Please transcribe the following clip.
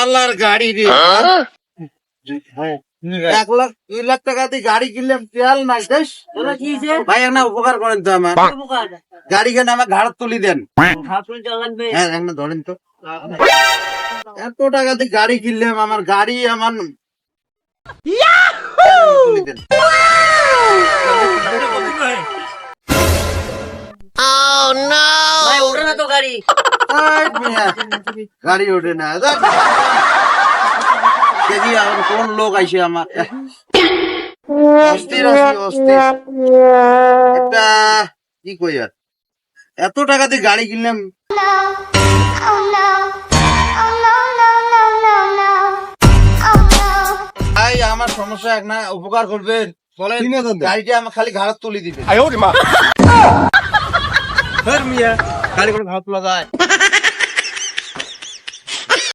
আল্লাহর গাড়ি রে 1,00,000 2,00,000 টাকা দিয়ে গাড়ি কিনলাম, তেল নাই দেশ। ভাই একটা উপকার করেন তো আমার, গাড়ি কেন আমার ঘাড় তুলি দেন। হ্যাঁ একটা ধরেন তো, এত টাকা দিয়ে গাড়ি কিনলাম, আমার গাড়ি আমার তুলি দেন। গাড়ি ওঠে না, দেখি এখন কোন লোক আইসে আমার অস্থির আছি, অস্থির একটা কি কই আর, এত টাকা দিয়ে গাড়ি কিনলাম। ভাই আমার সমস্যা এক না, উপকার করবেন বলেন, গাড়িটা আমার খালি ঘাড় তুলি দিবেন। মিয়া গাড়ি করে ঘাট তোলা যায়?